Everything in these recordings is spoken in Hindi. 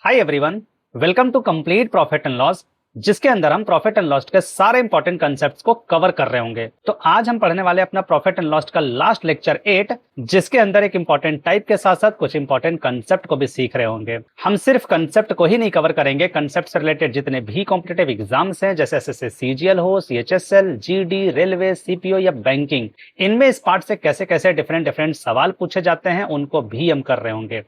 Hi everyone, welcome to complete profit and loss, जिसके अंदर हम प्रॉफिट एंड लॉस के सारे इंपॉर्टेंट कंसेप्ट्स को कवर कर रहे होंगे। तो आज हम पढ़ने वाले अपना प्रॉफिट एंड लॉस का लास्ट लेक्चर 8, जिसके अंदर एक इंपॉर्टेंट टाइप के साथ साथ कुछ इंपॉर्टेंट कंसेप्ट को भी सीख रहे होंगे। हम सिर्फ कंसेप्ट को ही नहीं कवर करेंगे, कंसेप्ट से रिलेटेड जितने भी कॉम्पिटेटिव एग्जाम्स हैं, जैसे एसएससी सीजीएल हो, सीएचएसएल, जीडी, रेलवे, सीपीओ या बैंकिंग, इनमें इस पार्ट से कैसे कैसे डिफरेंट सवाल पूछे जाते हैं उनको भी हम कर रहे होंगे।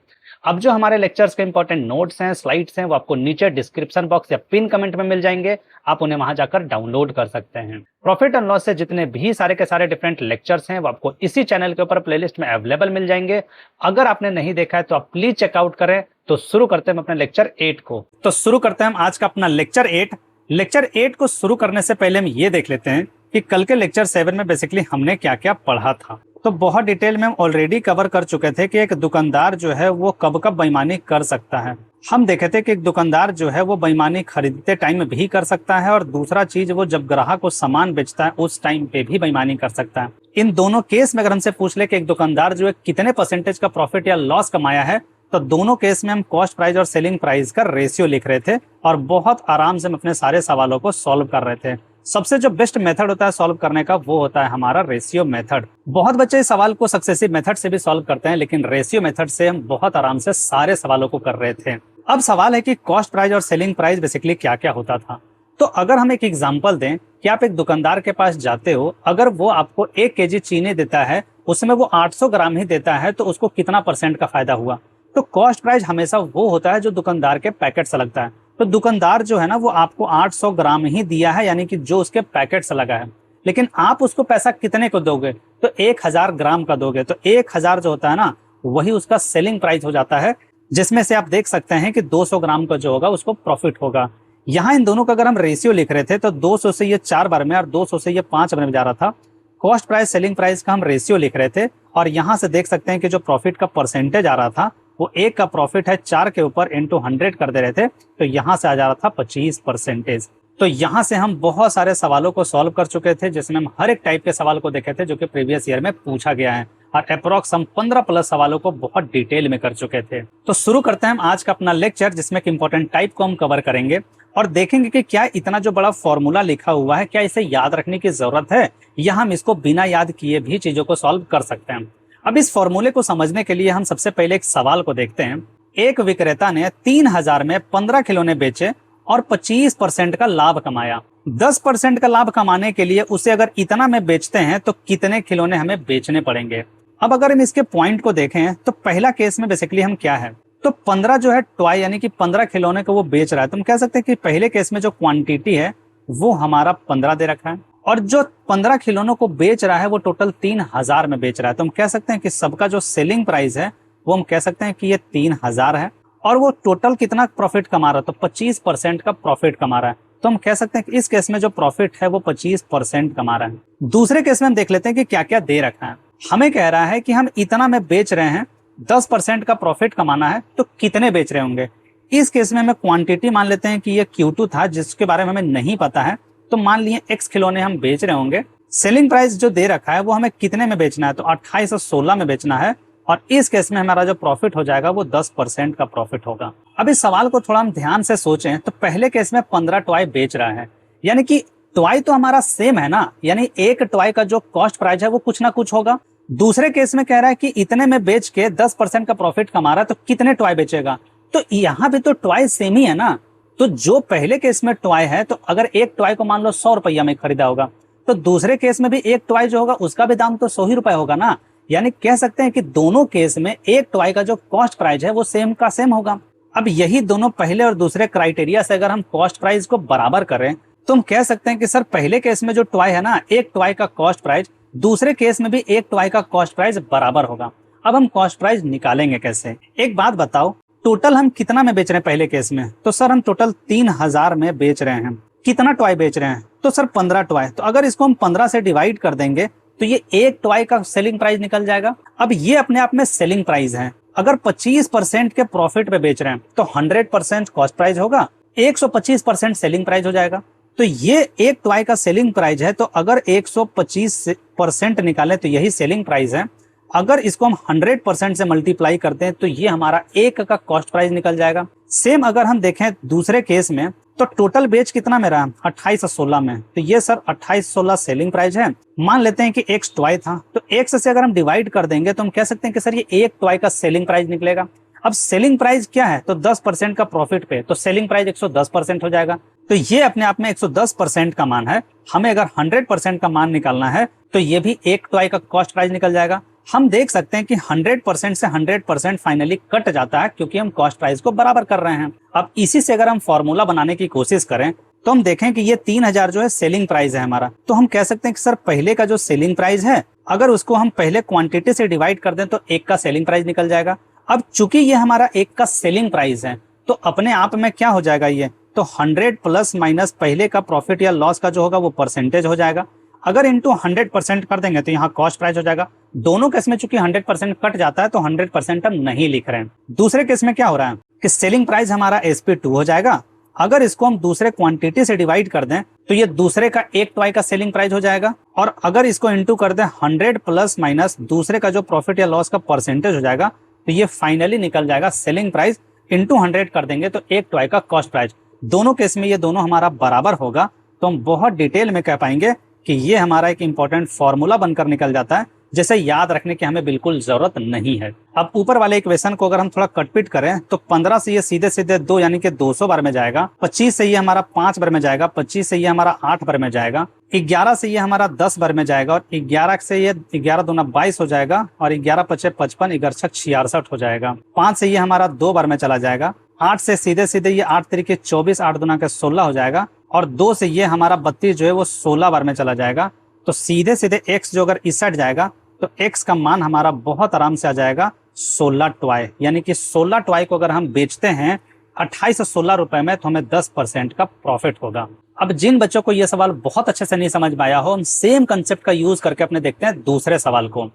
अब जो हमारे लेक्चर्स के इंपॉर्टेंट नोट्स हैं, स्लाइड्स हैं, वो आपको नीचे डिस्क्रिप्शन बॉक्स या पिन कमेंट में मिल जाएंगे। आप उन्हें वहां जाकर डाउनलोड कर सकते हैं। प्रॉफिट एंड लॉस से जितने भी सारे के सारे डिफरेंट लेक्चर्स हैं वो आपको इसी चैनल के ऊपर प्लेलिस्ट में अवेलेबल मिल जाएंगे। अगर आपने नहीं देखा है तो आप प्लीज चेकआउट करें। तो शुरू करते हैं अपने लेक्चर 8 को। तो शुरू करते हैं हम आज का अपना लेक्चर 8। लेक्चर 8 को शुरू करने से पहले हम ये देख लेते हैं कि कल के लेक्चर 7 में बेसिकली हमने क्या क्या पढ़ा था। तो बहुत डिटेल में हम ऑलरेडी कवर कर चुके थे कि एक दुकानदार जो है वो कब कब बेईमानी कर सकता है। हम देखे थे कि एक दुकानदार जो है वो बेईमानी खरीदते टाइम भी कर सकता है, और दूसरा चीज वो जब ग्राहक को सामान बेचता है उस टाइम पे भी बेईमानी कर सकता है। इन दोनों केस में अगर हमसे पूछ ले कि एक दुकानदार जो है कितने परसेंटेज का प्रॉफिट या लॉस कमाया है, तो दोनों केस में हम कॉस्ट प्राइस और सेलिंग प्राइस का रेशियो लिख रहे थे और बहुत आराम से हम अपने सारे सवालों को सॉल्व कर रहे थे। सबसे जो बेस्ट मेथड होता है सॉल्व करने का वो होता है हमारा रेशियो मेथड। बहुत बच्चे इस सवाल को सक्सेसिव मेथड से भी सॉल्व करते हैं, लेकिन रेशियो मेथड से हम बहुत आराम से सारे सवालों को कर रहे थे। अब सवाल है कि कॉस्ट प्राइस और सेलिंग प्राइस बेसिकली क्या क्या होता था। तो अगर हम एक एग्जांपल दें कि आप एक दुकानदार के पास जाते हो, अगर वो आपको 1 केजी चीनी देता है, उसमें वो 800 ग्राम ही देता है, तो उसको कितना परसेंट का फायदा हुआ। तो कॉस्ट प्राइस हमेशा वो होता है जो दुकानदार के पैकेट से लगता है। तो दुकानदार जो है ना वो आपको 800 ग्राम ही दिया है, यानी कि जो उसके पैकेट से लगा है, लेकिन आप उसको पैसा कितने को दोगे, तो 1000 ग्राम का दोगे। तो 1000 जो होता है ना वही उसका सेलिंग प्राइस हो जाता है, जिसमें से आप देख सकते हैं कि 200 ग्राम का जो होगा उसको प्रॉफिट होगा। यहाँ इन दोनों का अगर हम रेशियो लिख रहे थे तो 200 से ये 4 बार में और 200 से ये 5 बार में जा रहा था। कॉस्ट प्राइस सेलिंग प्राइस का हम रेशियो लिख रहे थे, और यहाँ से देख सकते हैं कि जो प्रॉफिट का परसेंटेज आ रहा था वो 1 का प्रॉफिट है 4 के ऊपर इंटू 100 कर दे रहे थे, तो यहाँ से आ जा रहा था 25%। तो यहाँ से हम बहुत सारे सवालों को सॉल्व कर चुके थे, जिसमें हम हर एक टाइप के सवाल को देखे थे जो कि प्रीवियस ईयर में पूछा गया है, और अप्रोक्स हम 15 प्लस सवालों को बहुत डिटेल में कर चुके थे। तो शुरू करते हैं हम आज का अपना लेक्चर, जिसमें एक इंपॉर्टेंट टाइप को हम कवर करेंगे और देखेंगे कि क्या इतना जो बड़ा फॉर्मूला लिखा हुआ है क्या इसे याद रखने की जरूरत है, या हम इसको बिना याद किए भी चीजों को सॉल्व कर सकते हैं। अब इस फॉर्मूले को समझने के लिए हम सबसे पहले एक सवाल को देखते हैं। एक विक्रेता ने 3000 में 15 खिलौने बेचे और 25% का लाभ कमाया। 10% का लाभ कमाने के लिए उसे अगर इतना में बेचते हैं तो कितने खिलौने हमें बेचने पड़ेंगे। अब अगर हम इसके पॉइंट को देखें तो पहला केस में बेसिकली हम क्या है, तो 15 जो है टॉय यानी कि 15 खिलौने को वो बेच रहा है। तो हम कह सकते हैं कि पहले केस में जो क्वांटिटी है वो हमारा 15 दे रखा है, और जो 15 खिलौनों को बेच रहा है वो टोटल 3000 में बेच रहा है। तो हम कह सकते हैं कि सबका जो सेलिंग प्राइस है वो हम कह सकते हैं कि ये 3000 है, और वो टोटल कितना प्रॉफिट कमा रहा है, तो 25% का प्रॉफिट कमा रहा है। तो हम कह सकते हैं कि इस केस में जो प्रॉफिट है वो 25% कमा रहा है। दूसरे केस में हम देख लेते हैं कि क्या क्या दे रखा है। हमें कह रहा है कि हम इतना में बेच रहे हैं, 10% का प्रॉफिट कमाना है, तो कितने बेच रहे होंगे। इस केस में हमें क्वांटिटी मान लेते हैं कि ये Q2 था, जिसके बारे में हमें नहीं पता है, तो मान लिए X खिलौने हम बेच रहे होंगे। सेलिंग प्राइस जो दे रखा है वो हमें कितने में बेचना है, तो 28 और 16 में बेचना है, और इस केस में हमारा जो प्रॉफिट हो जाएगा वो 10% का प्रॉफिट होगा। अब इस सवाल को थोड़ा हम ध्यान से सोचें तो पहले केस में 15 टॉय बेच रहा है, यानी कि टॉय तो हमारा सेम है ना, यानी एक टॉय का जो कॉस्ट प्राइस है वो कुछ ना कुछ होगा। दूसरे केस में कह रहा है कि इतने में बेच के 10% का प्रॉफिट कमा रहा है, तो कितने टॉय बेचेगा, तो यहाँ भी तो टॉय सेम ही है ना। तो जो पहले केस में टॉय है, तो अगर एक टॉय को मान लो 100 रुपया में खरीदा होगा, तो दूसरे केस में भी एक टॉय जो होगा उसका भी दाम तो 100 ही रुपए होगा ना। यानी कह सकते हैं कि दोनों केस में एक टॉय का जो कॉस्ट प्राइस है वो सेम का सेम होगा। अब यही दोनों पहले और दूसरे क्राइटेरिया से अगर हम कॉस्ट प्राइस को बराबर करें तो हम कह सकते हैं कि सर पहले केस में जो टॉय है ना, एक टॉय का कॉस्ट प्राइस, दूसरे केस में भी एक टॉय का कॉस्ट प्राइस बराबर होगा। अब हम कॉस्ट प्राइस निकालेंगे कैसे। एक बात बताओ, टोटल हम कितना में बेच रहे हैं पहले केस में, तो सर हम टोटल 3000 में बेच रहे हैं। कितना टॉय बेच रहे हैं, तो सर 15 टॉय। तो अगर इसको हम 15 से डिवाइड कर देंगे तो ये एक टॉय का सेलिंग प्राइस निकल जाएगा। अब ये अपने आप में सेलिंग प्राइस है। अगर 25% के प्रॉफिट पे बेच रहे हैं तो 100% कॉस्ट प्राइस होगा, 125% सेलिंग प्राइस हो जाएगा। तो ये एक टॉय का सेलिंग प्राइस है, तो अगर 125% निकालें तो यही सेलिंग प्राइस है। अगर इसको हम 100% से मल्टीप्लाई करते हैं तो ये हमारा एक का कॉस्ट प्राइस निकल जाएगा। सेम अगर हम देखें दूसरे केस में तो टोटल बेच कितना में रहा 28 और 16 में, तो ये सर 28-16 सेलिंग प्राइस है। मान लेते हैं कि एक्स टॉय था, तो एक्स से अगर हम डिवाइड कर देंगे तो हम कह सकते हैं कि सर ये एक टॉय का सेलिंग प्राइस निकलेगा। अब सेलिंग प्राइस क्या है, तो 10% का प्रॉफिट पे, तो सेलिंग प्राइस 110% हो जाएगा। तो ये अपने आप में 110% का मान है। हमें अगर 100% का मान निकालना है तो ये भी एक टॉय का कॉस्ट प्राइस निकल जाएगा। हम देख सकते हैं कि 100% से 100% फाइनली कट जाता है, क्योंकि हम कॉस्ट प्राइस को बराबर कर रहे हैं। अब इसी से अगर हम फॉर्मूला बनाने की कोशिश करें तो हम देखें कि ये 3000 जो है सेलिंग प्राइस है हमारा, तो हम कह सकते हैं कि सर पहले का जो सेलिंग प्राइस है अगर उसको हम पहले क्वांटिटी से डिवाइड कर दें तो एक का सेलिंग प्राइस निकल जाएगा। अब चूंकि ये हमारा एक का सेलिंग प्राइस है तो अपने आप में क्या हो जाएगा, ये तो 100 प्लस माइनस पहले का प्रॉफिट या लॉस का जो होगा वो परसेंटेज हो जाएगा। अगर इंटू 100% कर देंगे तो यहाँ कॉस्ट प्राइस हो जाएगा। दोनों केस में चूंकि 100% कट जाता है तो 100% हम नहीं लिख रहे हैं। दूसरे केस में क्या हो रहा है कि सेलिंग प्राइस हमारा SP2 हो जाएगा। अगर इसको हम दूसरे क्वांटिटी से डिवाइड कर दें तो ये दूसरे का एक टॉय का सेलिंग प्राइस हो जाएगा। और अगर इसको इंटू कर दें 100 प्लस माइनस दूसरे का जो प्रॉफिट या लॉस का परसेंटेज हो जाएगा, तो ये फाइनली निकल जाएगा सेलिंग प्राइस इंटू 100 कर देंगे तो एक टॉय का कॉस्ट प्राइस। दोनों केस में ये दोनों हमारा बराबर होगा, तो हम बहुत डिटेल में कह पाएंगे कि ये हमारा एक इंपॉर्टेंट फॉर्मूला बनकर निकल जाता है, जिसे याद रखने की हमें बिल्कुल जरूरत नहीं है। अब ऊपर वाले इक्वेशन को अगर हम थोड़ा कटपिट करें तो 15 से ये सीधे सीधे 2 यानी कि 200 बार में जाएगा, 25 से ये हमारा 5 बार में जाएगा, 25 से ये हमारा 8 बार में जाएगा, 11 से ये हमारा 10 बार में जाएगा, और 11 से ये 11 दूना 22 हो जाएगा, और 11 पचे 55, 11 छक 66 हो जाएगा। 5 से ये हमारा 2 बार में चला जाएगा, 8 से सीधे सीधे ये 8 तरीके 24, 8 दूना के 16 हो जाएगा, और 2 से ये हमारा 32 जो है वो 16 बार में चला जाएगा। तो सीधे सीधे x जो अगर इस साइड जाएगा तो x का मान हमारा बहुत आराम से आ जाएगा 16 टॉय, यानी कि 16 टॉय को अगर हम बेचते हैं 28 से 16 रुपए में तो हमें 10% का प्रॉफिट होगा। अब जिन बच्चों को यह सवाल बहुत अच्छे से नहीं समझ में आया हो, हम सेम कंसेप्ट का यूज करके अपने देखते हैं दूसरे सवाल को।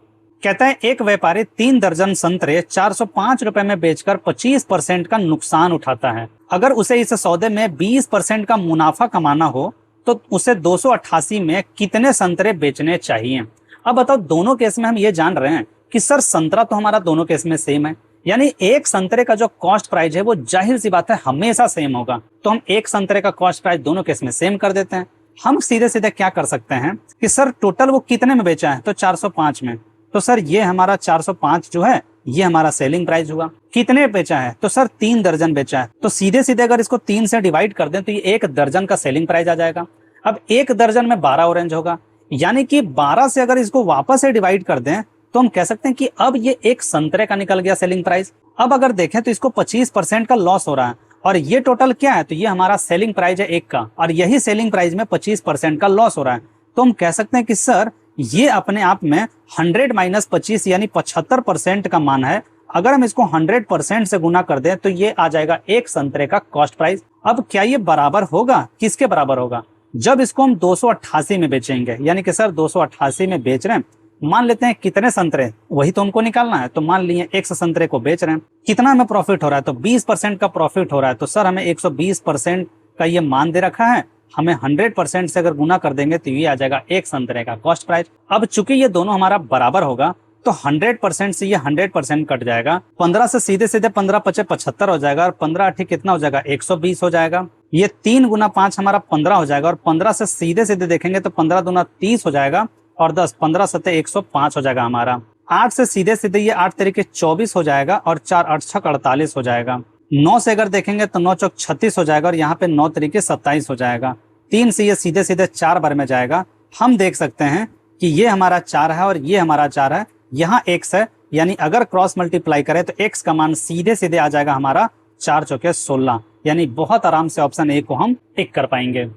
कहता है एक व्यापारी 3 दर्जन संतरे 405 रुपए में बेचकर 25% का नुकसान उठाता है। अगर उसे इस सौदे में 20% का मुनाफा कमाना हो तो उसे 288 में कितने संतरे बेचने चाहिए। अब बताओ, दोनों केस में हम ये जान रहे हैं कि सर संतरा तो हमारा दोनों केस में सेम है, यानी एक संतरे का जो कॉस्ट प्राइस है वो जाहिर सी बात है हमेशा सेम होगा। तो हम एक संतरे का कॉस्ट प्राइस दोनों केस में सेम कर देते हैं। हम सीधे सीधे क्या कर सकते हैं कि सर टोटल वो कितने में बेचा है, तो 405 में। तो सर ये हमारा 405 जो है ये हमारा सेलिंग प्राइस हुआ। कितने बेचा है, तो सर 3 दर्जन बेचा है। तो सीधे सीधे अगर इसको 3 से डिवाइड कर दें तो ये 1 दर्जन का सेलिंग प्राइस आ जाएगा। अब 1 दर्जन में 12 ऑरेंज होगा, यानी कि 12 से अगर इसको वापस से डिवाइड कर दें तो हम कह सकते हैं कि अब ये एक संतरे का निकल गया सेलिंग प्राइस। अब अगर देखें तो इसको 25% का लॉस हो रहा है, और ये टोटल क्या है, तो ये हमारा सेलिंग प्राइस है 1 का, और यही सेलिंग प्राइस में 25% का लॉस हो रहा है। तो हम कह सकते हैं कि सर ये अपने आप में 100 माइनस 25 यानी 75% का मान है। अगर हम इसको 100% से गुना कर दें तो ये आ जाएगा एक संतरे का कॉस्ट प्राइस। अब क्या ये बराबर होगा, किसके बराबर होगा, जब इसको हम 288 में बेचेंगे, यानी कि सर 288 में बेच रहे हैं। मान लेते हैं कितने संतरे, वही तो हमको निकालना है। तो मान लिए 100 संतरे को बेच रहे हैं, कितना हमें प्रॉफिट हो रहा है, तो 20% का प्रॉफिट हो रहा है। तो सर हमें 120% का ये मान दे रखा है, हमें 100% से अगर गुना कर देंगे तो ये आ जाएगा एक संतरे का कॉस्ट प्राइस। अब चूंकि ये दोनों हमारा बराबर होगा तो 100% से ये 100% कट जाएगा। 15 से सीधे सीधे 15 पचे 75 हो जाएगा, और 15 8 कितना हो जाएगा 120 हो जाएगा। ये 3 गुना 5 हमारा 15 हो जाएगा, और 15 से सीधे सीधे देखेंगे तो 15 दूना 30 हो जाएगा, और 10 15 सत्ते 105 हो जाएगा हमारा। 8 से सीधे सीधे ये 8 तरीके 24 हो जाएगा, और 4 8 6 48 हो जाएगा। 9 से अगर देखेंगे तो 9 चौक 36 हो जाएगा, और यहाँ पे 9 तरीके 27 हो जाएगा। 3 से ये सीधे सीधे 4 बार में जाएगा। हम देख सकते हैं कि ये हमारा 4 है और ये हमारा 4 है, यहाँ x है, यानी अगर क्रॉस मल्टीप्लाई करें तो x का मान सीधे सीधे आ जाएगा हमारा 4 चौके 16, यानी बहुत आराम से ऑप्शन ए को हम टिक कर पाएंगे।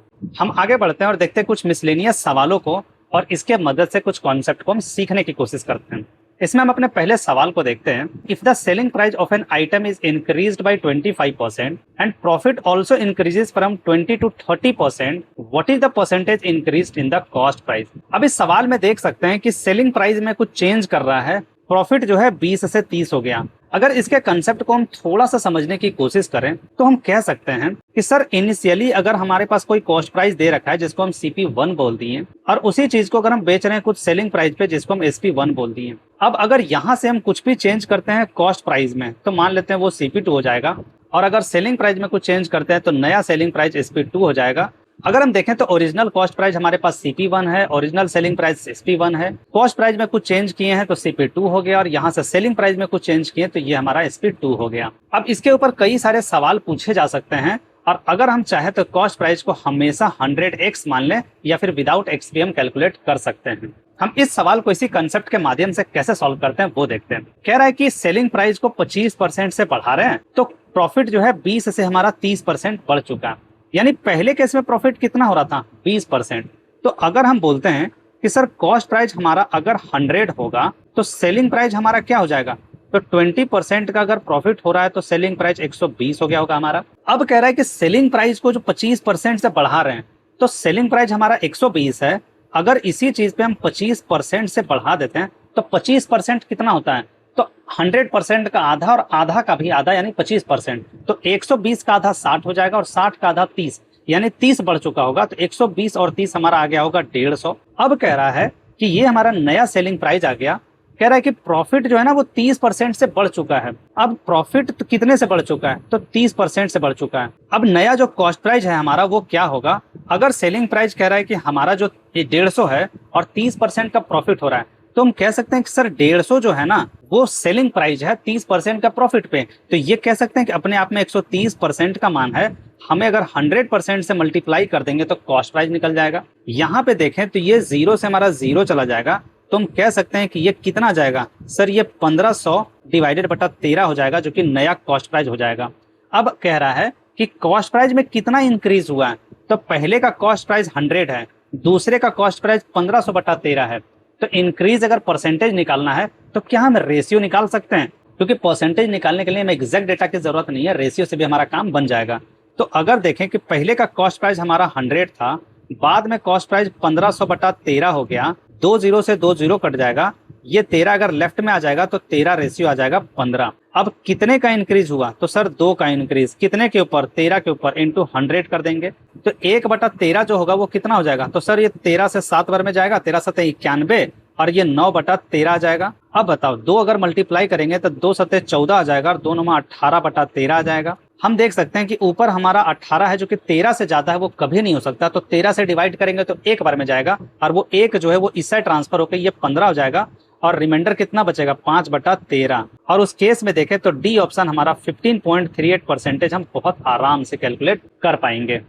हम आगे बढ़ते हैं और देखते हैं कुछ मिसलेनियस सवालों को, और इसके मदद से कुछ कॉन्सेप्ट को हम सीखने की कोशिश करते हैं। इसमें हम अपने पहले सवाल को देखते हैं। If the selling price of an item is increased by 25% and profit also increases from 20 to 30%, what is the percentage increased in the cost price. अब इस सवाल में देख सकते हैं कि सेलिंग प्राइस में कुछ चेंज कर रहा है, प्रॉफिट जो है 20 से 30 हो गया। अगर इसके कंसेप्ट को हम थोड़ा सा समझने की कोशिश करें तो हम कह सकते हैं कि सर इनिशियली अगर हमारे पास कोई कॉस्ट प्राइस दे रखा है जिसको हम CP1 बोल दिए, और उसी चीज को अगर हम बेच रहे हैं कुछ सेलिंग प्राइस पे जिसको हम SP1 बोल दिए। अब अगर यहाँ से हम कुछ भी चेंज करते हैं कॉस्ट प्राइस में तो मान लेते हैं वो CP2 हो जाएगा, और अगर सेलिंग प्राइस में कुछ चेंज करते हैं तो नया सेलिंग प्राइस SP2 हो जाएगा। अगर हम देखें तो ओरिजिनल कॉस्ट प्राइस हमारे पास CP1 है, ओरिजिनल सेलिंग प्राइस SP1 है, कॉस्ट प्राइस में कुछ चेंज किए हैं तो CP2 हो गया, और यहाँ से सेलिंग प्राइस में कुछ चेंज किए तो ये हमारा SP2 हो गया। अब इसके ऊपर कई सारे सवाल पूछे जा सकते हैं, और अगर हम चाहे तो कॉस्ट प्राइस को हमेशा 100x मान लें या फिर विदाउट x भी हम कैलकुलेट कर सकते हैं। हम इस सवाल को इसी कंसेप्ट के माध्यम से कैसे सॉल्व करते हैं वो देखते हैं। कह रहा है कि सेलिंग प्राइस को 25% से बढ़ा रहे हैं तो प्रॉफिट जो है 20 से हमारा 30% बढ़ चुका है। यानी पहले केस में प्रॉफिट कितना हो रहा था 20%। तो अगर हम बोलते हैं कि सर कॉस्ट प्राइस हमारा अगर 100 होगा तो सेलिंग प्राइस हमारा क्या हो जाएगा, तो 20% का अगर प्रॉफिट हो रहा है तो सेलिंग प्राइस 120 हो गया होगा हमारा। अब कह रहा है कि सेलिंग प्राइस को जो 25% से बढ़ा रहे हैं तो सेलिंग प्राइस हमारा 120 है, अगर इसी चीज पे हम 25% से बढ़ा देते हैं तो 25% कितना होता है, तो 100% का आधा और आधा का भी आधा यानी 25%, तो 120 का आधा 60 हो जाएगा और 60 का आधा 30, यानी 30 बढ़ चुका होगा। तो 120 और 30 हमारा आ गया होगा 150। अब कह रहा है कि ये हमारा नया सेलिंग प्राइस आ गया। कह रहा है कि प्रॉफिट जो है ना वो 30% से बढ़ चुका है। अब प्रॉफिट तो कितने से बढ़ चुका है, तो 30% से बढ़ चुका है। अब नया जो कॉस्ट प्राइस है हमारा वो क्या होगा, अगर सेलिंग प्राइस कह रहा है कि हमारा जो 150 है और 30% का प्रॉफिट हो रहा है तो हम कह सकते हैं कि सर 150 जो है ना वो सेलिंग प्राइस है 30% का प्रॉफिट पे, तो ये कह सकते हैं कि अपने आप में 130% का मान है। हमें अगर 100% से मल्टीप्लाई कर देंगे तो कॉस्ट प्राइस निकल जाएगा। यहाँ पे देखें तो ये 0 से हमारा 0 चला जाएगा, तो हम कह सकते हैं कि ये कितना जाएगा, सर ये 1500 डिवाइडेड बटा 13 हो जाएगा, जो कि नया कॉस्ट प्राइस हो जाएगा। अब कह रहा है कि कॉस्ट प्राइस में कितना इंक्रीज हुआ है, तो पहले का कॉस्ट प्राइस 100 है, दूसरे का कॉस्ट प्राइस 1500 बटा 13 है। तो इंक्रीज अगर परसेंटेज निकालना है तो क्या हम रेशियो निकाल सकते हैं, क्योंकि परसेंटेज निकालने के लिए हमें एग्जैक्ट डेटा की जरूरत नहीं है, रेशियो से भी हमारा काम बन जाएगा। तो अगर देखें कि पहले का कॉस्ट प्राइस हमारा 100 था, बाद में कॉस्ट प्राइस 1500 बटा 13 हो गया, 2 0 से 2 0 कट जाएगा, ये 13 अगर लेफ्ट में आ जाएगा तो 13 रेशियो आ जाएगा 15। अब कितने का इंक्रीज हुआ, तो सर 2 का इंक्रीज, कितने के ऊपर, 13 के ऊपर, इंटू 100 कर देंगे, तो 1 बटा 13 जो होगा वो कितना हो जाएगा, तो सर ये 13 से 7 बार में जाएगा, 13 सते 91 और ये 9 बटा 13 आ जाएगा। अब बताओ 2 अगर मल्टीप्लाई करेंगे तो 2 सते 14 आ जाएगा और 2 9 18 बटा 13 आ जाएगा। हम देख सकते हैं कि ऊपर हमारा 18 है जो कि 13 से ज्यादा है, वो कभी नहीं हो सकता, तो 13 से डिवाइड करेंगे तो एक बार में जाएगा और वो एक जो है वो इस साइड ट्रांसफर होकर ये 15 हो जाएगा और रिमाइंडर कितना बचेगा 5 बटा 13। और उस केस में देखें तो डी ऑप्शन हमारा 15.38% हम बहुत आराम से कैलकुलेट कर पाएंगे।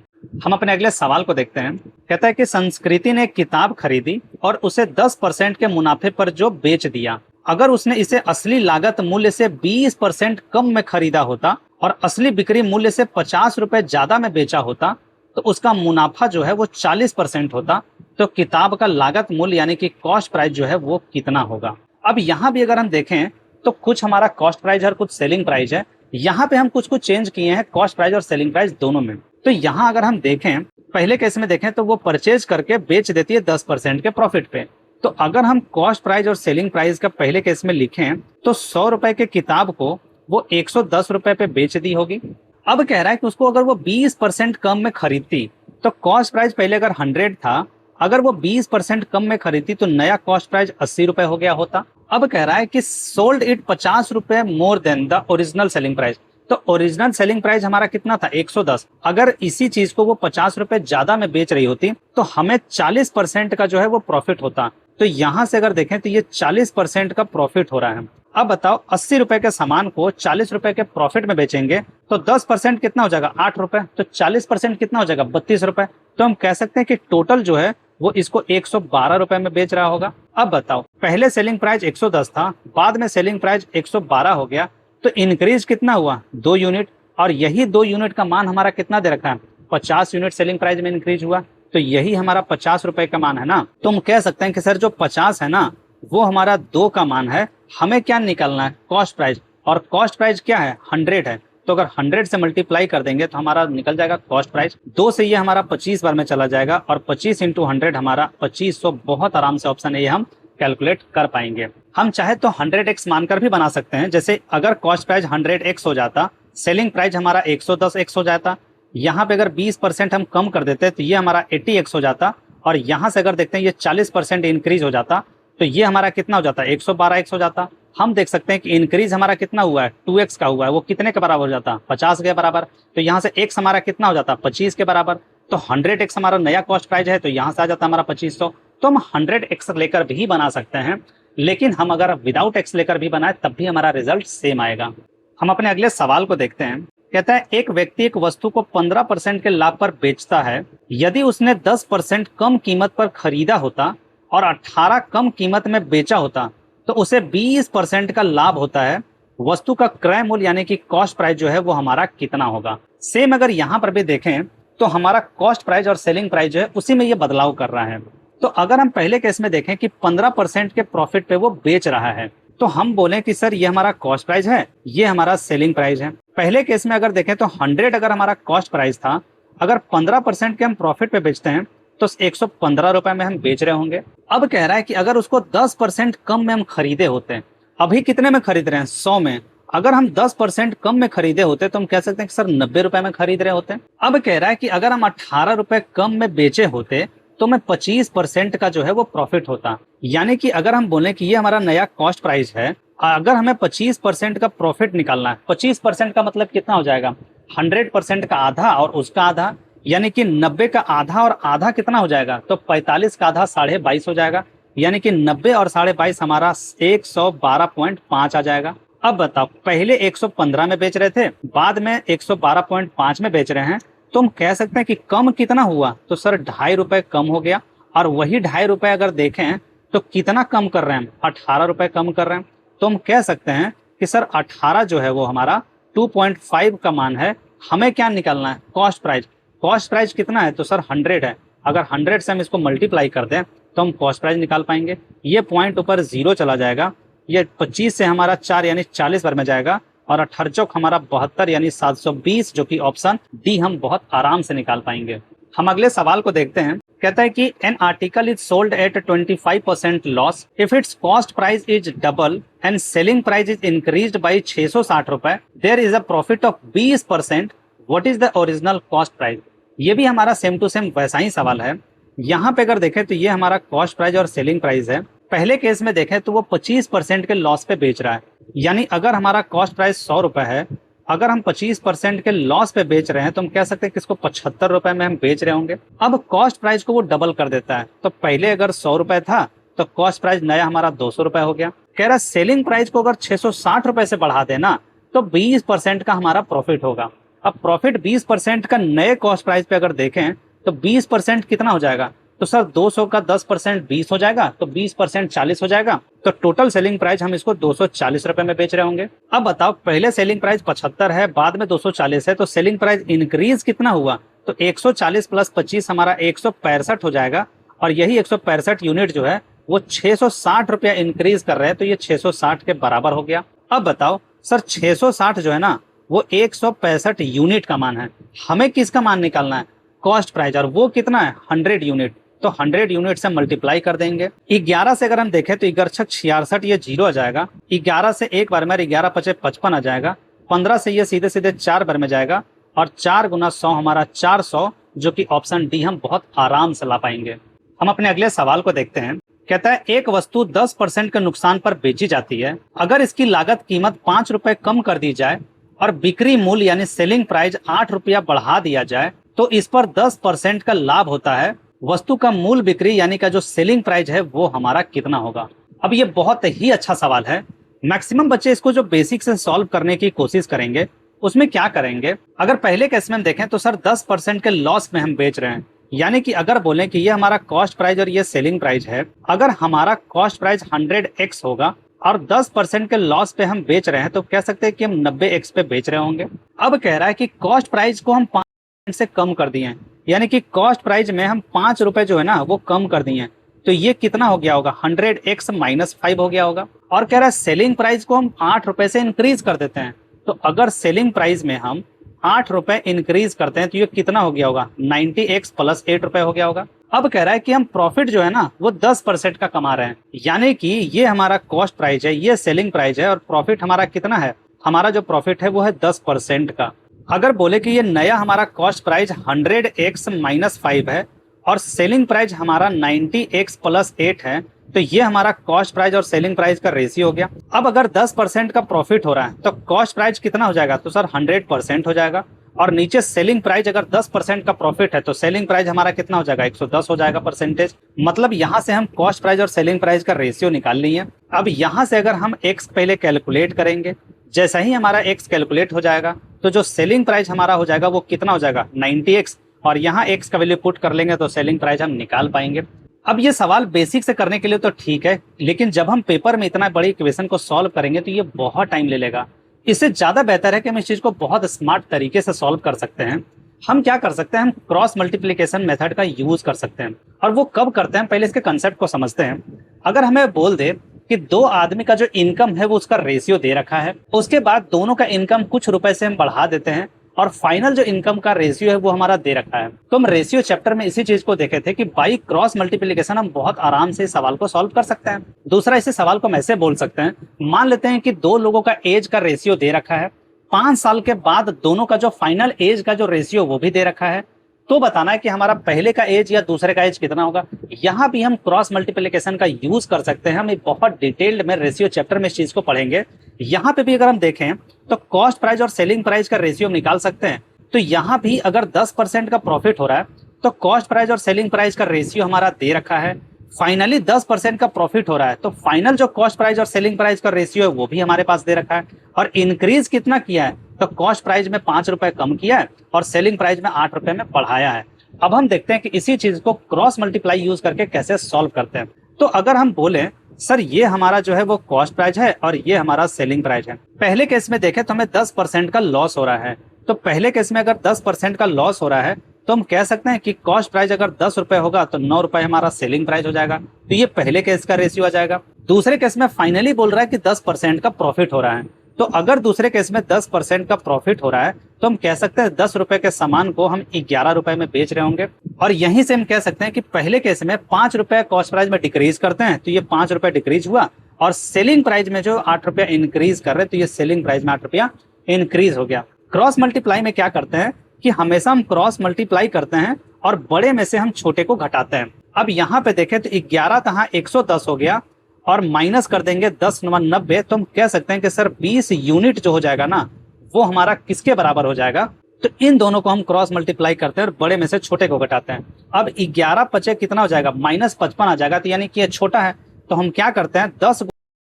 हम अपने अगले सवाल को देखते हैं। कहता है कि संस्कृति ने एक किताब खरीदी और उसे 10% के मुनाफे पर जो बेच दिया, अगर उसने इसे असली लागत मूल्य से 20% कम में खरीदा होता और असली बिक्री मूल्य से 50 रुपए ज्यादा में बेचा होता तो उसका मुनाफा जो है वो 40% होता, तो किताब का लागत मूल्य यानी कि कॉस्ट प्राइस जो है वो कितना होगा। अब यहाँ भी अगर हम देखें तो कुछ हमारा कॉस्ट प्राइस है और कुछ सेलिंग प्राइस है। यहाँ पे हम कुछ चेंज किए हैं कॉस्ट प्राइस और सेलिंग प्राइस दोनों में। तो यहाँ अगर हम देखें पहले केस में देखें तो वो परचेज करके बेच देती है 10% के प्रॉफिट पे। तो अगर हम कॉस्ट प्राइस और सेलिंग प्राइस का पहले केस में लिखें तो 100 रुपए के किताब को वो 110 रुपए पे बेच दी होगी। अब कह रहा है कि उसको अगर वो 20% कम में खरीदती तो कॉस्ट प्राइस पहले अगर 100 था, अगर वो 20% कम में खरीदती तो नया कॉस्ट प्राइस 80 रुपए हो गया होता। अब कह रहा है कि सोल्ड इट 50 रुपए more than the original selling price, तो ओरिजिनल सेलिंग प्राइस हमारा कितना था 110, अगर इसी चीज को वो 50 रुपए ज्यादा में बेच रही होती तो हमें 40% का जो है वो प्रॉफिट होता। तो यहाँ से अगर देखें तो ये 40% का प्रॉफिट हो रहा है। अब बताओ 80 रुपए के सामान को 40 रुपए के प्रॉफिट में बेचेंगे तो 10% कितना हो जाएगा 8 रुपए, तो 40% कितना हो जाएगा 32 रुपए। तो हम कह सकते हैं कि टोटल जो है वो इसको 112 रुपए में बेच रहा होगा। अब बताओ पहले सेलिंग प्राइस 110 था, बाद में सेलिंग प्राइस 112 हो गया, तो इंक्रीज कितना हुआ 2 यूनिट, और यही 2 यूनिट का मान हमारा कितना दे रखा है 50 यूनिट सेलिंग प्राइस में इंक्रीज हुआ, तो यही हमारा 50 रुपए का मान है ना। तो हम कह सकते हैं कि सर जो 50 है ना वो हमारा 2 का मान है, हमें क्या निकालना है कॉस्ट प्राइस, और कॉस्ट प्राइस क्या है 100 है, तो अगर 100 से मल्टीप्लाई कर देंगे तो हमारा निकल जाएगा कॉस्ट प्राइस। 2 से ये हमारा 25 बार में चला जाएगा और 25 इंटू 100 हमारा 2500, बहुत आराम से ऑप्शन ए हम कैलकुलेट कर पाएंगे। हम चाहे तो 100x मानकर भी बना सकते हैं, जैसे अगर कॉस्ट प्राइस 100x हो जाता, सेलिंग प्राइस हमारा 110x हो जाता, यहाँ पे अगर 20% हम कम कर देते तो ये हमारा 80x हो जाता, और यहाँ से अगर देखते हैं ये 40% इंक्रीज हो जाता तो ये हमारा कितना हो जाता 112x हो जाता। हम देख सकते हैं कि इंक्रीज हमारा कितना हुआ है, 2x का हुआ है। वो कितने के बराबर हो जाता, 50 के बराबर। तो यहाँ से x हमारा कितना हो जाता, 25 के बराबर। तो 100x हमारा नया कॉस्ट प्राइस है, तो यहाँ से आ जाता हमारा 2500। तो हम 100x लेकर भी बना सकते हैं, लेकिन हम अगर विदाउट x लेकर भी बनाए तब भी हमारा रिजल्ट सेम आएगा। हम अपने अगले सवाल को देखते हैं। कहता है एक व्यक्ति एक वस्तु को 15% के लाभ पर बेचता है। यदि उसने 10% कम कीमत पर खरीदा होता और 18 कम कीमत में बेचा होता तो उसे 20% का लाभ होता है। वस्तु का क्रय मूल्य यानी कि कॉस्ट प्राइस जो है वो हमारा कितना होगा। सेम अगर यहाँ पर भी देखें तो हमारा कॉस्ट प्राइस और सेलिंग प्राइस जो है उसी में ये बदलाव कर रहा है। तो अगर हम पहले केस में देखें कि 15% के प्रॉफिट पे वो बेच रहा है, तो हम बोलें कि सर ये हमारा कॉस्ट प्राइस है, ये हमारा सेलिंग प्राइस है। पहले केस में अगर देखें तो 100 अगर हमारा कॉस्ट प्राइस था, अगर 15% के हम प्रॉफिट पे बेचते हैं तो 115 रुपए में हम बेच रहे होंगे। अब कह रहा है कि अगर उसको 10% कम में हम खरीदे होते हैं, अभी कितने में खरीद रहे हैं, 100 में। अगर हम 10% कम में खरीदे होते तो हम कह सकते हैं कि सर 90 रुपए में खरीद रहे होते हैं। अब कह रहा है कि अगर हम 18 रुपए कम में बेचे होते तो मैं 25% का जो है वो प्रॉफिट होता। यानी कि अगर हम बोले कि ये हमारा नया कॉस्ट प्राइस है, अगर हमें 25% का प्रॉफिट निकालना है, 25% का मतलब कितना हो जाएगा, 100% का आधा और उसका आधा, यानी कि 90 का आधा और आधा कितना हो जाएगा, तो 45 का आधा 22.5 हो जाएगा। यानी कि 90 और 22.5 हमारा 112.5 आ जाएगा। अब बताओ, पहले 115 में बेच रहे थे, बाद में 112.5 में बेच रहे हैं, तो हम कह सकते हैं कि कम कितना हुआ, तो सर 2.5 रुपए कम हो गया। और वही 2.5 रुपए अगर देखें तो कितना कम कर रहे हैं, 18 रुपए कम कर रहे हैं। तो हम कह सकते हैं कि सर 18 जो है वो हमारा 2.5 का मान है। हमें क्या निकालना है, कॉस्ट प्राइस। कॉस्ट प्राइस कितना है, तो सर 100 है। अगर 100 से हम इसको मल्टीप्लाई कर दें तो हम कॉस्ट प्राइस निकाल पाएंगे। ये पॉइंट ऊपर 0 चला जाएगा, ये 25 से हमारा 4 यानी 40 बार में जाएगा, और 18 चौक हमारा 72 यानी 720, जो कि ऑप्शन डी हम बहुत आराम से निकाल पाएंगे। हम अगले सवाल को देखते हैं। कहता है कि an article is sold at 25% loss if its cost price is double and selling price is increased by 660 रुपए, there is a profit of 20%, what is the original cost price. ये भी हमारा सेम टू सेम वैसा ही सवाल है। यहाँ पे अगर देखें तो ये हमारा कॉस्ट प्राइस और सेलिंग प्राइस है। पहले केस में देखें तो वो 25% के लॉस पे बेच रहा है, यानी अगर हमारा कॉस्ट प्राइस 100 रुपए है, अगर हम 25% के लॉस पे बेच रहे हैं तो हम कह सकते हैं कि इसको 75 रुपए में हम बेच रहे होंगे। अब कॉस्ट प्राइस को वो डबल कर देता है, तो पहले अगर 100 रुपए था तो कॉस्ट प्राइस नया हमारा 200 रुपए हो गया। कह रहा है सेलिंग प्राइस को अगर 660 रुपए से बढ़ा देना तो 20% का हमारा प्रॉफिट होगा। अब प्रॉफिट 20% का नए कॉस्ट प्राइस पे अगर देखें तो 20% कितना हो जाएगा, तो सर 200 का 10% 20 हो जाएगा, तो 20% 40 हो जाएगा। तो टोटल सेलिंग प्राइस हम इसको 240 रुपए में बेच रहे होंगे। अब बताओ, पहले सेलिंग प्राइस 75 है, बाद में 240 है, तो सेलिंग प्राइस इंक्रीज कितना हुआ, तो 140 प्लस 25 हमारा 165 हो जाएगा। और यही 165 यूनिट जो है वो 660 रुपया इंक्रीज कर रहे हैं, तो ये 660 के बराबर हो गया। अब बताओ सर 660 जो है ना वो 165 यूनिट का मान है, हमें किसका मान निकालना है, कॉस्ट प्राइस, और वो कितना है 100 यूनिट। तो 100 यूनिट से मल्टीप्लाई कर देंगे। 11 से अगर हम देखें तो 11 छक 66, ये 0 आ जाएगा। 11 से एक बार में 11 पचे 55 आ जाएगा। 15 से ये सीधे सीधे 4 बार में जाएगा, और 4 गुना 100 हमारा 400, जो कि ऑप्शन डी हम बहुत आराम से ला पाएंगे। हम अपने अगले सवाल को देखते हैं। कहता है एक वस्तु 10% के नुकसान पर बेची जाती है, अगर इसकी लागत कीमत 5 रुपए कम कर दी जाए और बिक्री मूल्य यानी सेलिंग प्राइस 8 रुपया बढ़ा दिया जाए तो इस पर 10% का लाभ होता है। वस्तु का मूल बिक्री यानी का जो सेलिंग प्राइस है वो हमारा कितना होगा। अब ये बहुत ही अच्छा सवाल है। मैक्सिमम बच्चे इसको जो बेसिक से सॉल्व करने की कोशिश करेंगे उसमें क्या करेंगे, अगर पहले केस में हम देखें तो सर 10% के लॉस में हम बेच रहे हैं, यानी कि अगर बोलें कि ये हमारा कॉस्ट प्राइस और ये सेलिंग प्राइस है, अगर हमारा कॉस्ट प्राइस 100x होगा और 10% के लॉस पे हम बेच रहे हैं तो कह सकते हैं कि हम 90x पे बेच रहे होंगे। अब कह रहा है कि कॉस्ट प्राइस को हम 5% से कम कर दिए हैं, यानी कि कॉस्ट प्राइस में हम 5 रुपए जो है ना वो कम कर दिए हैं, तो ये कितना हो गया होगा 100x माइनस 5 हो गया होगा। और कह रहा है सेलिंग प्राइस को हम 8 रुपए से इंक्रीज कर देते हैं, तो अगर सेलिंग प्राइस में हम 8 रुपए इंक्रीज करते हैं तो ये कितना हो गया होगा 90x प्लस 8 रुपए हो गया होगा। अब कह रहा है कि हम प्रॉफिट जो है ना वो 10% का कमा रहे हैं, यानी कि ये हमारा कॉस्ट प्राइस है, ये सेलिंग प्राइस है, और प्रॉफिट हमारा कितना है, हमारा जो प्रॉफिट है वो है 10% का। अगर बोले कि ये नया हमारा कॉस्ट प्राइस 100x माइनस 5 है और सेलिंग प्राइस हमारा 90x प्लस 8 है, तो ये हमारा कॉस्ट प्राइस और सेलिंग प्राइस का रेशियो हो गया। अब अगर 10% का प्रॉफिट हो रहा है तो कॉस्ट प्राइस कितना हो जाएगा, तो सर 100% हो जाएगा। और नीचे सेलिंग प्राइस अगर 10% का प्रॉफिट है तो सेलिंग प्राइस हमारा कितना हो जाएगा, 110 हो जाएगा परसेंटेज। मतलब यहाँ से हम कॉस्ट प्राइस और सेलिंग प्राइस का रेशियो निकाल लिए। अब यहाँ से अगर हम एक्स पहले कैलकुलेट करेंगे, जैसा ही हमारा एक्स कैलकुलेट हो जाएगा तो जो सेलिंग प्राइस हमारा हो जाएगा वो कितना हो जाएगा, 90x। और यहाँ एक्स का वैल्यू पुट कर लेंगे तो सेलिंग प्राइस हम निकाल पाएंगे। अब ये सवाल बेसिक से करने के लिए तो ठीक है, लेकिन जब हम पेपर में इतना बड़ी इक्वेशन को सॉल्व करेंगे तो ये बहुत टाइम ले लेगा। इससे ज्यादा बेहतर है कि हम इस चीज को बहुत स्मार्ट तरीके से सॉल्व कर सकते हैं। हम क्या कर सकते हैं, हम क्रॉस मल्टीप्लिकेशन मेथड का यूज कर सकते हैं। और वो कब करते हैं, पहले इसके कंसेप्ट को समझते हैं। अगर हमें बोल दे कि दो आदमी का जो इनकम है वो उसका रेशियो दे रखा है, उसके बाद दोनों का इनकम कुछ रुपए से हम बढ़ा देते हैं और फाइनल जो इनकम का रेशियो है वो हमारा दे रखा है। तो हम रेशियो चैप्टर में इसी चीज को देखे थे कि बाई क्रॉस मल्टीप्लिकेशन हम बहुत आराम से इस सवाल को सॉल्व कर सकते हैं। दूसरा, इसी सवाल को हम ऐसे बोल सकते हैं, मान लेते हैं कि दो लोगों का एज का रेशियो दे रखा है, 5 साल के बाद दोनों का जो फाइनल एज का जो रेशियो वो भी दे रखा है। तो बताना है कि हमारा पहले का एज या दूसरे का एज कितना होगा। यहाँ भी हम क्रॉस मल्टीप्लिकेशन का यूज कर सकते हैं। हम एक बहुत डिटेल्ड में रेशियो चैप्टर में इस चीज को पढ़ेंगे। यहाँ पे भी अगर हम देखें तो कॉस्ट प्राइस और सेलिंग प्राइस का रेशियो हम निकाल सकते हैं। तो यहाँ भी अगर 10% का प्रॉफिट हो रहा है तो कॉस्ट प्राइस और सेलिंग प्राइस का रेशियो हमारा दे रखा है। फाइनली 10% का प्रॉफिट हो रहा है तो फाइनल जो कॉस्ट प्राइस और सेलिंग प्राइस का रेशियो है वो भी हमारे पास दे रखा है। और इंक्रीज कितना किया है, तो कॉस्ट प्राइस में 5 रुपए कम किया है और सेलिंग प्राइस में 8 रुपए में बढ़ाया है। अब हम देखते हैं कि इसी चीज को क्रॉस मल्टीप्लाई यूज करके कैसे सॉल्व करते हैं। तो अगर हम बोले सर ये हमारा जो है वो कॉस्ट प्राइस है और ये हमारा सेलिंग प्राइस है, पहले केस में देखें तो हमें 10% का लॉस हो रहा है। तो पहले केस में अगर 10% का लॉस हो रहा है तो हम कह सकते हैं कि कॉस्ट प्राइस अगर 10 रुपए होगा तो 9 रुपए हमारा सेलिंग प्राइस हो जाएगा। तो ये पहले केस का रेशियो आ जाएगा। दूसरे केस में फाइनली बोल रहा है कि 10% का प्रॉफिट हो रहा है। तो अगर दूसरे केस में 10% का प्रॉफिट हो रहा है तो हम कह सकते हैं 10 रुपए के सामान को हम 11 रुपए में बेच रहे होंगे। और यहीं से हम कह सकते हैं कि पहले केस में 5 रुपए कॉस्ट प्राइस में डिक्रीज करते हैं तो ये 5 रुपए डिक्रीज हुआ, और सेलिंग प्राइस में जो 8 रुपया इंक्रीज कर रहे हैं तो ये सेलिंग प्राइस में 8 रुपया इंक्रीज हो गया। क्रॉस मल्टीप्लाई में क्या करते हैं कि हमेशा हम क्रॉस मल्टीप्लाई करते हैं और बड़े में से हम छोटे को घटाते हैं। अब यहाँ पे देखें तो 11 तहाँ 110 हो गया और माइनस कर देंगे 10 90, तो हम कह सकते हैं कि सर 20 यूनिट जो हो जाएगा ना वो हमारा किसके बराबर हो जाएगा। तो इन दोनों को हम क्रॉस मल्टीप्लाई करते हैं और बड़े में से छोटे को घटाते हैं। अब 11 पचे कितना हो जाएगा, -55 आ जाएगा। तो यानी कि ये छोटा है तो हम क्या करते हैं 10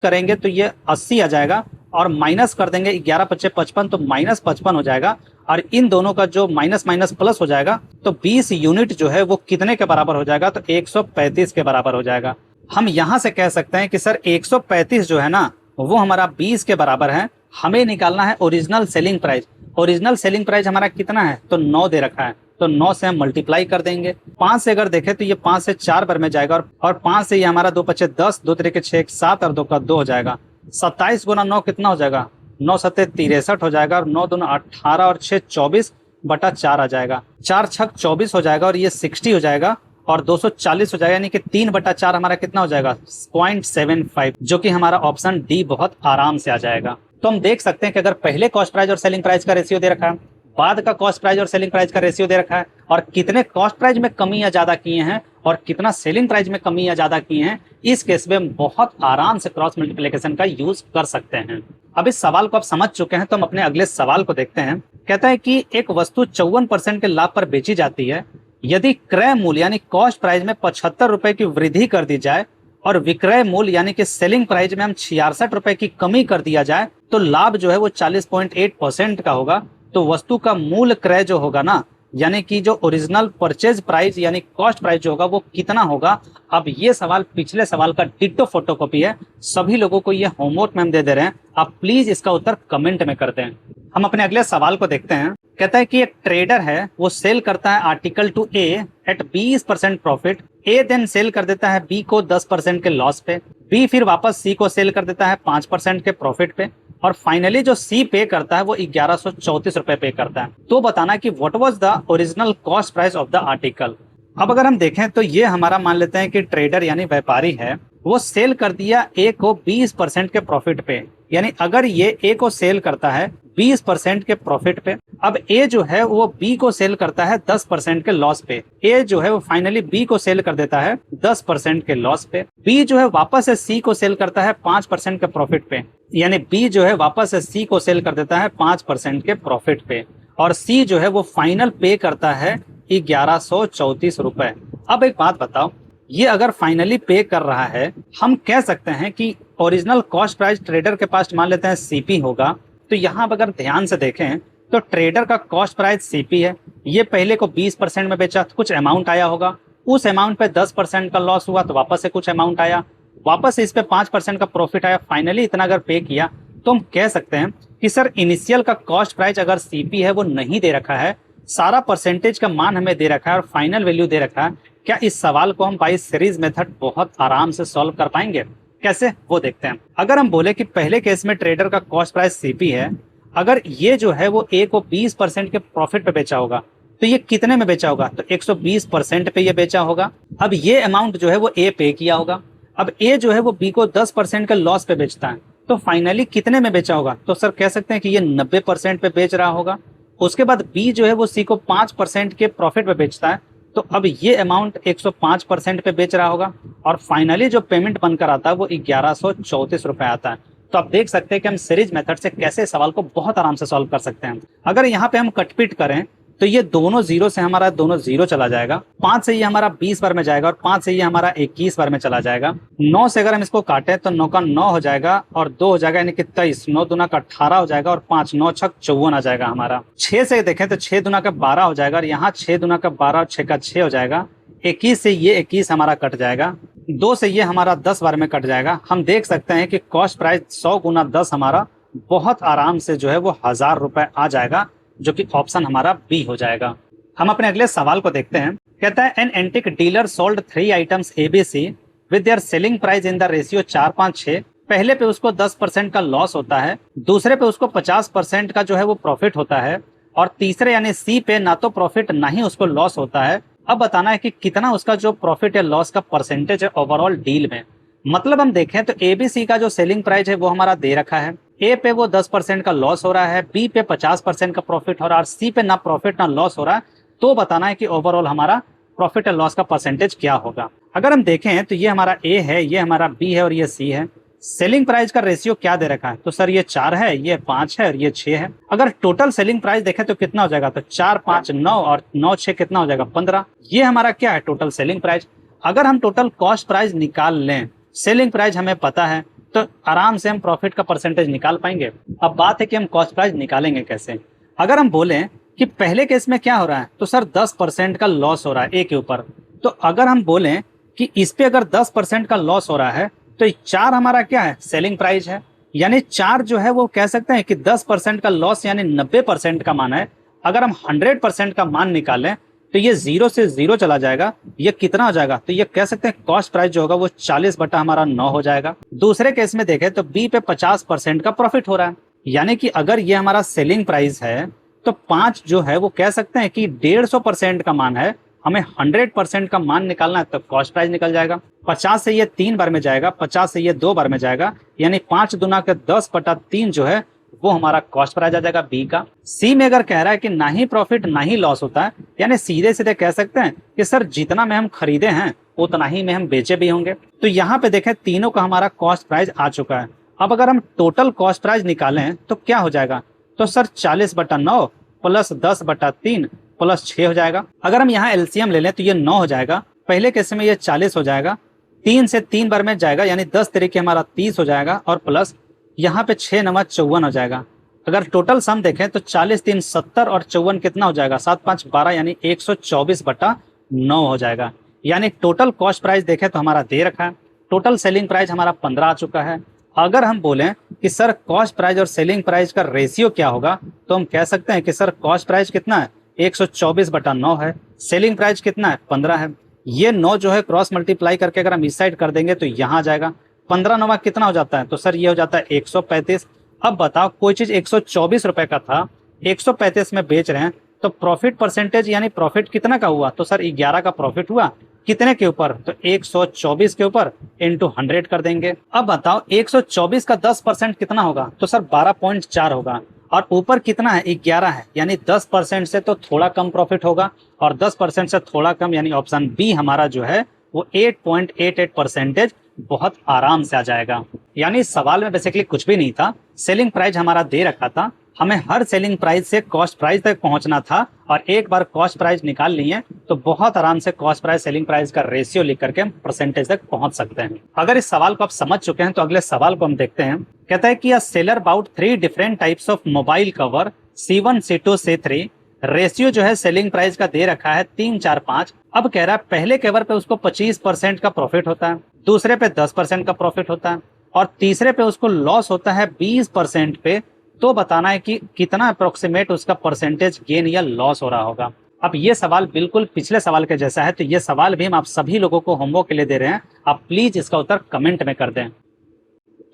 करेंगे तो ये 80 आ जाएगा और माइनस कर देंगे 11 पचे 55 तो -55 हो जाएगा। और इन दोनों का जो माइनस माइनस प्लस हो जाएगा तो 20 यूनिट जो है वो कितने के बराबर हो जाएगा, तो 135 के बराबर हो जाएगा। हम यहाँ से कह सकते हैं कि सर 135 जो है ना वो हमारा 20 के बराबर है। हमें निकालना है original selling price. Original selling price हमारा कितना है, तो 9 दे रखा है। तो 9 से हम मल्टीप्लाई कर देंगे। 5 से अगर देखें तो ये 5 से 4 बार में जाएगा और 5 से ये हमारा 2 पचे 10, 2 तिरे के 6, 7 और 2 का 2 हो जाएगा। 27 गुना 9 कितना हो जाएगा, 9 सत्ते 63 हो जाएगा और 9 दूना 18 और 6 24 बटा 4 आ जाएगा। 4 छक 24 हो जाएगा और ये 60 हो जाएगा और 240 हो जाएगा। यानी कि 3 बटा 4 हमारा कितना हो जाएगा, 0.75, जो कि हमारा ऑप्शन डी बहुत आराम से आ जाएगा। तो हम देख सकते हैं कि अगर पहले कॉस्ट प्राइस और सेलिंग प्राइस का रेशियो दे रखा है, बाद का कॉस्ट प्राइस और सेलिंग प्राइस का रेशियो दे रखा है, और कितने कॉस्ट प्राइस में कमी या ज्यादा किए हैं और कितना सेलिंग प्राइस में कमी या ज्यादा किए हैं, इस केस में हम बहुत आराम से क्रॉस मल्टीप्लिकेशन का यूज कर सकते हैं। अब इस सवाल को आप समझ चुके हैं तो हम अपने अगले सवाल को देखते हैं। कहता है कि एक वस्तु 54% के लाभ पर बेची जाती है। यदि क्रय मूल्य यानी कॉस्ट प्राइस में 75 रुपए की वृद्धि कर दी जाए और विक्रय मूल्य यानी कि सेलिंग प्राइस में हम 66 रुपए की कमी कर दिया जाए तो लाभ जो है वो 40.8% का होगा। तो वस्तु का मूल क्रय जो होगा ना, यानी कि जो ओरिजिनल परचेज प्राइस यानी कॉस्ट प्राइस जो होगा वो कितना होगा। अब ये सवाल पिछले सवाल का डिट्टो फोटोकॉपी है। सभी लोगों को ये होमवर्क में हम दे दे रहे हैं, आप प्लीज इसका उत्तर कमेंट में कर दें। हम अपने अगले सवाल को देखते हैं। कहता है कि एक ट्रेडर है, वो सेल करता है article to A eight 20% profit. A then cell कर देता है बी को 10% के लॉस पे। बी फिर वापस सी को सेल कर देता है 5% के प्रॉफिट पे, और फाइनली जो सी पे करता है वो 1134 रुपए पे करता है। तो बताना कि what was the original cost price of the article. अब अगर हम देखें तो ये हमारा मान लेते हैं कि ट्रेडर यानी व्यापारी है, वो सेल कर दिया ए को 20% के प्रॉफिट पे। यानी अगर ये ए को सेल करता है 20% के प्रॉफिट पे। अब ए जो है वो बी को सेल करता है 10% के लॉस पे। ए जो है वो फाइनली बी को सेल कर देता है 10% के लॉस पे। बी जो है वापस से सी को सेल करता है 5% के प्रॉफिट पे, यानी बी जो है वापस से सी को सेल कर देता है 5% के प्रॉफिट पे, और सी जो है वो फाइनल पे करता है 1134 रुपए। अब एक बात बताओ, ये अगर फाइनली पे कर रहा है, हम कह सकते हैं कि ओरिजिनल कॉस्ट प्राइस ट्रेडर के पास मान लेते हैं सीपी होगा, तो यहाँ अगर ध्यान से देखें तो ट्रेडर का कॉस्ट प्राइस सीपी है। ये पहले को 20% में बेचा तो कुछ अमाउंट आया होगा, उस अमाउंट पे 10% का लॉस हुआ तो वापस से कुछ अमाउंट आया, वापस से इस पे 5% का प्रॉफिट आया, फाइनली इतना अगर पे किया तो हम कह सकते हैं कि सर इनिशियल का कॉस्ट प्राइस अगर सीपी है वो नहीं दे रखा है, सारा परसेंटेज का मान हमें दे रखा है और फाइनल वैल्यू दे रखा है। क्या इस सवाल को हम बाई सीरीज मेथड बहुत आराम से सॉल्व कर पाएंगे? कैसे, वो देखते हैं। अगर हम बोले कि पहले केस में ट्रेडर का कॉस्ट प्राइस सीपी है, अगर ये जो है वो ए को 20% के प्रॉफिट पे बेचा होगा तो ये कितने में बेचा होगा? तो 120% पे ये बेचा होगा। अब ये अमाउंट जो है वो ए पे किया होगा। अब ए जो है वो बी को 10% के लॉस पे बेचता है, तो फाइनली कितने में बेचा होगा? तो सर कह सकते हैं कि ये 90% पे बेच रहा होगा। उसके बाद बी जो है वो सी को 5% के प्रॉफिट पे बेचता है, तो अब ये अमाउंट 105% पे बेच रहा होगा, और फाइनली जो पेमेंट बनकर आता है वो 1134 रुपए आता है। तो आप देख सकते हैं कि हम सीरीज मेथड से कैसे सवाल को बहुत आराम से सॉल्व कर सकते हैं। अगर यहाँ पे हम कटपीट करें तो ये दोनों जीरो से हमारा दोनों जीरो चला जाएगा, 5 से ये हमारा 20 बार में जाएगा और 5 से ये हमारा 21 बार में चला जाएगा। 9 से अगर हम इसको काटें तो 9 का 9 हो जाएगा और 2 हो जाएगा, यानी कि 23, 9 दूना का 18 हो जाएगा और 5 9 छक 54 आ जाएगा हमारा। 6 से देखें तो 6 दूना का 12 हो जाएगा और यहाँ 6 दूना का 12 और 6 का 6 हो जाएगा। 21 से ये 21 हमारा कट जाएगा, 2 से ये हमारा 10 बार में कट जाएगा। हम देख सकते हैं कि कॉस्ट प्राइस 100 गुना 10 हमारा बहुत आराम से जो है वो 1000 रुपए आ जाएगा, जो कि ऑप्शन हमारा बी हो जाएगा। हम अपने अगले सवाल को देखते हैं। कहता है an antique dealer sold 3 items ABC with their selling price in the ratio 4-5-6। पहले पे उसको 10% का लॉस होता है, दूसरे पे उसको 50% का जो है वो प्रॉफिट होता है, और तीसरे यानी सी पे ना तो प्रॉफिट ना ही उसको लॉस होता है। अब बताना है कि कितना उसका जो प्रॉफिट या लॉस का परसेंटेज है ओवरऑल डील में। मतलब हम देखें तो एबीसी का जो सेलिंग प्राइस है वो हमारा दे रखा है, ए पे वो 10% का लॉस हो रहा है, बी पे 50% का प्रॉफिट हो रहा है और सी पे ना प्रॉफिट ना लॉस हो रहा है। तो बताना है कि ओवरऑल हमारा प्रॉफिट और लॉस का परसेंटेज क्या होगा। अगर हम देखें तो ये हमारा ए है, ये हमारा बी है और ये सी है। सेलिंग प्राइस का रेशियो क्या दे रखा है? तो सर ये 4 है, ये 5 है और ये 6 है। अगर टोटल सेलिंग प्राइस देखें तो कितना हो जाएगा? तो 4 5 9 और 9 6 कितना हो जाएगा? 15। ये हमारा क्या है? Total selling price. अगर हम टोटल कॉस्ट प्राइस निकाल लें, सेलिंग प्राइस हमें पता है, तो आराम से हम प्रॉफिट का परसेंटेज निकाल पाएंगे। अब बात है कि हम कॉस्ट प्राइस निकालेंगे कैसे। अगर हम बोलें कि पहले केस में क्या हो रहा है, तो सर 10% का लॉस हो रहा है ए के ऊपर। तो अगर हम बोलें कि इस पे अगर 10% का लॉस हो रहा है, तो 4 हमारा क्या है? सेलिंग प्राइस है। यानी 4 जो है वो कह सकते हैं कि 10% का लॉस यानी 90% का मान है। अगर हम 100% का मान निकालें तो ये 0 से 0 चला जाएगा, ये कितना हो जाएगा? तो ये कह सकते हैं कॉस्ट प्राइस जो होगा वो 40 बटा हमारा 9 हो जाएगा। दूसरे केस में देखें तो बी पे 50% का प्रॉफिट हो रहा है, यानी कि अगर ये हमारा सेलिंग प्राइस है तो 5 जो है वो कह सकते हैं कि 150% का मान है, हमें 100% का मान निकालना है तो कॉस्ट प्राइस निकल जाएगा। 50 से ये 3 बार में जाएगा, 50 से ये 2 बार में जाएगा, यानी 5 दूना के 10 बटा 3 जो है वो हमारा कॉस्ट प्राइस आ जाएगा बी का। सी में अगर कह रहा है कि ना ही प्रॉफिट ना ही लॉस होता है, यानी सीधे सीधे कह सकते हैं कि सर जितना में हम खरीदे हैं उतना ही में हम बेचे भी होंगे। तो यहाँ पे देखें तीनों का हमारा कॉस्ट प्राइस आ चुका है। अब अगर हम टोटल कॉस्ट प्राइस निकालें तो क्या हो जाएगा? तो सर 40 बटा 9 प्लस 10 बटा 3 प्लस 6 हो जाएगा। अगर हम यहाँ एलसीएम ले लें तो ये 9 हो जाएगा, पहले केस में ये 40 हो जाएगा, 3 से 3 बार में जाएगा यानी 10 तरीके हमारा 30 हो जाएगा, और प्लस यहाँ पे 6 9 54 हो जाएगा। अगर टोटल सम देखें तो 40 3 70 और 54 कितना हो जाएगा? 7 5 12 यानी 124 बटा 9 हो जाएगा। यानी टोटल कॉस्ट प्राइस देखें तो हमारा दे रखा है, टोटल सेलिंग प्राइस हमारा 15 आ चुका है। अगर हम बोलें कि सर कॉस्ट प्राइस और सेलिंग प्राइस का रेशियो क्या होगा, तो हम कह सकते हैं कि सर कॉस्ट प्राइस कितना है? 124 बटा 9 है, सेलिंग प्राइस कितना है? 15 है। ये 9 जो है क्रॉस मल्टीप्लाई करके अगर हम इस साइड कर देंगे तो यहाँ आ जाएगा, 15 9 कितना हो जाता है? तो सर ये हो जाता है 135। अब बताओ कोई चीज 124 रुपए का था, 135 में बेच रहे हैं, तो प्रॉफिट परसेंटेज यानी प्रॉफिट कितना का हुआ? तो सर 11 का प्रॉफिट हुआ। कितने के ऊपर? तो 124 के ऊपर इंटू 100 कर देंगे। अब बताओ 124 का 10% कितना होगा? तो सर 12.4 होगा। और ऊपर कितना है 11 है, यानी 10% से तो थोड़ा कम प्रॉफिट होगा और 10% से थोड़ा कम यानी ऑप्शन बी हमारा जो है वो 8.88% बहुत आराम से आ जाएगा। यानी इस सवाल में बेसिकली कुछ भी नहीं था, सेलिंग प्राइस हमारा दे रखा था, हमें हर सेलिंग प्राइस से कॉस्ट प्राइस तक पहुंचना था और एक बार कॉस्ट प्राइस निकाल लिए तो बहुत आराम से कॉस्ट प्राइस सेलिंग प्राइस का रेशियो लिख करके हम परसेंटेज तक पहुंच सकते हैं। अगर इस सवाल को आप समझ चुके हैं तो अगले सवाल को हम देखते हैं। कहता है कि a seller bought 3 different types of mobile cover C1 C2 C3, ratio जो है सेलिंग प्राइस का दे रखा है 3 4 5। अब कह रहा है पहले कवर पे उसको 25% का प्रॉफिट होता है, दूसरे पे 10% का प्रॉफिट होता है और तीसरे पे उसको लॉस होता है 20% पे। तो बताना है कि कितना अप्रोक्सीमेट उसका परसेंटेज गेन या लॉस हो रहा होगा। अब ये सवाल बिल्कुल पिछले सवाल के जैसा है, तो ये सवाल भी हम आप सभी लोगों को होमवर्क के लिए दे रहे हैं, आप प्लीज इसका उत्तर कमेंट में कर दें।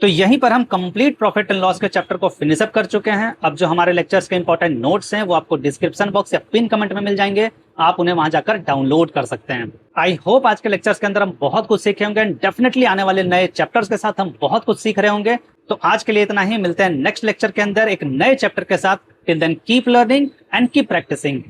तो यहीं पर हम कंप्लीट प्रॉफिट एंड लॉस के चैप्टर को फिनिश अप कर चुके हैं। अब जो हमारे लेक्चर्स के इंपॉर्टेंट नोट्स हैं वो आपको डिस्क्रिप्शन बॉक्स या पिन कमेंट में मिल जाएंगे, आप उन्हें वहां जाकर डाउनलोड कर सकते हैं। आई होप आज के लेक्चर्स के अंदर हम बहुत कुछ सीखे होंगे एंड डेफिनेटली आने वाले नए चैप्टर्स के साथ हम बहुत कुछ सीख रहे होंगे। तो आज के लिए इतना ही, मिलते हैं नेक्स्ट लेक्चर के अंदर एक नए चैप्टर के साथ। Till then keep learning and keep practising.